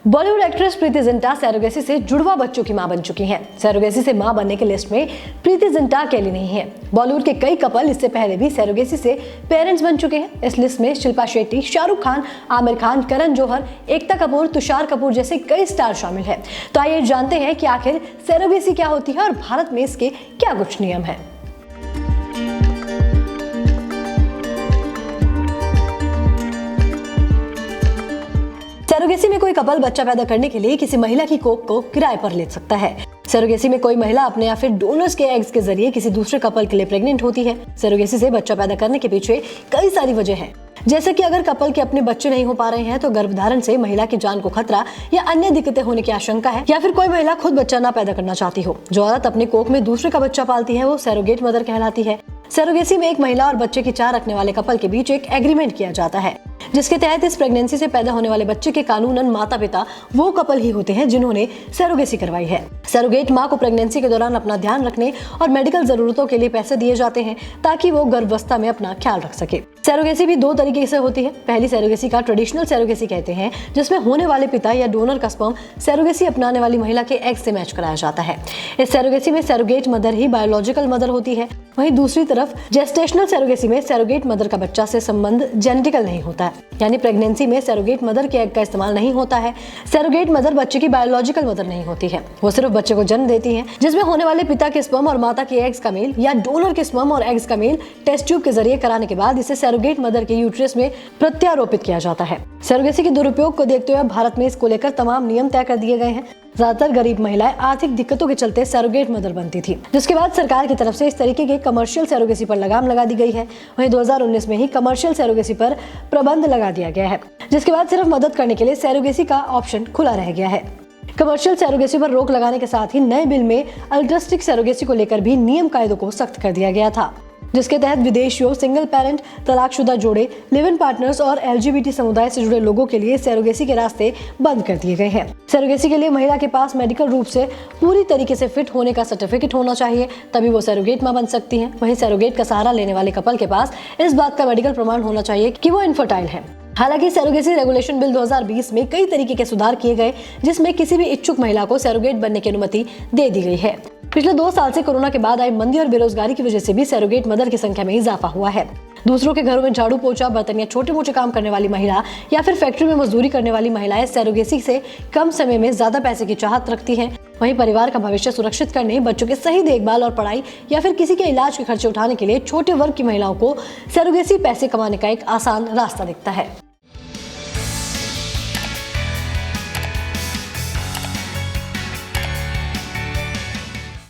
Bollywood actress Preity Zinta surrogacy से जुड़वा बच्चों की मां बन चुकी हैं। सरोगेसी से मां बनने की लिस्ट में प्रीति जिंटा अकेली नहीं है। बॉलीवुड के कई कपल इससे पहले भी सरोगेसी से पेरेंट्स बन चुके हैं। इस लिस्ट में शिल्पा शेट्टी, शाहरुख खान, आमिर खान, करण जौहर, एकता कपूर, तुषार कपूर जैसे कई स्टार शामिल हैं। तो आइए जानते हैं कि आखिर सरोगेसी क्या होती है और भारत में इसके क्या कुछ नियम है। सरोगेसी में कोई कपल बच्चा पैदा करने के लिए किसी महिला की कोख को किराए पर ले सकता है। सरोगेसी में कोई महिला अपने या फिर डोनर्स के एग्स के जरिए किसी दूसरे कपल के लिए प्रेग्नेंट होती है। सरोगेसी से बच्चा पैदा करने के पीछे कई सारी वजह है, जैसे कि अगर कपल के अपने बच्चे नहीं हो पा रहे हैं तो गर्भधारण से महिला की जान को खतरा या अन्य दिक्कतें होने की आशंका है, या फिर कोई महिला खुद बच्चा ना पैदा करना चाहती हो। जो औरत अपने कोख में दूसरे का बच्चा पालती है वो सरोगेट मदर कहलाती है। सरोगेसी में एक महिला और बच्चे की चाह रखने वाले कपल के बीच एक एग्रीमेंट किया जाता है, जिसके तहत इस प्रेगनेंसी से पैदा होने वाले बच्चे के कानूनन माता पिता वो कपल ही होते हैं जिन्होंने सरोगेसी करवाई है। सरोगेट मां को प्रेगनेंसी के दौरान अपना ध्यान रखने और मेडिकल जरूरतों के लिए पैसे दिए जाते हैं ताकि वो गर्भावस्था में अपना ख्याल रख सके। सरोगेसी भी दो तरीके से होती है। पहली सरोगेसी का ट्रेडिशनल सरोगेसी कहते हैं, जिसमें होने वाले पिता या डोनर का स्पर्म सरोगेसी अपनाने वाली महिला के एग से मैच कराया जाता है। इस सरोगेसी में सरोगेट मदर ही बायोलॉजिकल मदर होती है। वहीं दूसरी तरफ जेस्टेशनल सरोगेसी में सरोगेट मदर का बच्चा से संबंध जेनेटिकल नहीं होता है, यानी प्रेगनेंसी में सरोगेट मदर के एग का इस्तेमाल नहीं होता है। सरोगेट मदर बच्चे की बायोलॉजिकल मदर नहीं होती है, वो सिर्फ बच्चे को जन्म देती है, जिसमें होने वाले पिता के स्पर्म और माता के एग्स का मेल या डोनर के स्पर्म और एग्स का मेल टेस्ट ट्यूब के जरिए कराने के बाद इसे सरोगेट मदर के यूट्रस में प्रत्यारोपित किया जाता है। सरोगेसी के दुरुपयोग को देखते हुए भारत में इसको लेकर तमाम नियम तय कर दिए गए हैं। ज्यादातर गरीब महिलाएं आर्थिक दिक्कतों के चलते सरोगेट मदर बनती थी, जिसके बाद सरकार की तरफ से इस तरीके के कमर्शियल सरोगेसी पर लगाम लगा दी गई है। वहीं 2019 में ही कमर्शियल सरोगेसी पर प्रतिबंध लगा दिया गया है, जिसके बाद सिर्फ मदद करने के लिए सरोगेसी का ऑप्शन खुला रह गया है। कमर्शियल सरोगेसी पर रोक लगाने के साथ ही नए बिल में अल्ट्रास्टिक सरोगेसी को लेकर भी नियम कायदों को सख्त कर दिया गया था, जिसके तहत विदेशियों, सिंगल पेरेंट, तलाकशुदा जोड़े, लिव इन पार्टनर्स और LGBT समुदाय से जुड़े लोगों के लिए सरोगेसी के रास्ते बंद कर दिए गए हैं। सरोगेसी के लिए महिला के पास मेडिकल रूप से पूरी तरीके से फिट होने का सर्टिफिकेट होना चाहिए, तभी वो सरोगेट मां बन सकती हैं। वहीं सरोगेट का सहारा लेने वाले कपल के पास इस बात का मेडिकल प्रमाण होना चाहिए कि वो इनफर्टाइल है। हालांकि सरोगेसी रेगुलेशन बिल 2020 में कई तरीके के सुधार किए गए, जिसमें किसी भी इच्छुक महिला को सरोगेट बनने की अनुमति दे दी गई है। पिछले 2 साल से कोरोना के बाद आई मंदी और बेरोजगारी की वजह से भी सरोगेट मदर की संख्या में इजाफा हुआ है। दूसरों के घरों में झाड़ू पोछा, बर्तन या छोटे मोटे काम करने वाली महिला या फिर फैक्ट्री में मजदूरी करने वाली महिलाएं सरोगेसी से कम समय में ज्यादा पैसे की चाहत रखती हैं। वहीं परिवार का भविष्य सुरक्षित करने, बच्चों के सही देखभाल और पढ़ाई या फिर किसी के इलाज के खर्चे उठाने के लिए छोटे वर्ग की महिलाओं को सरोगेसी पैसे कमाने का एक आसान रास्ता दिखता है।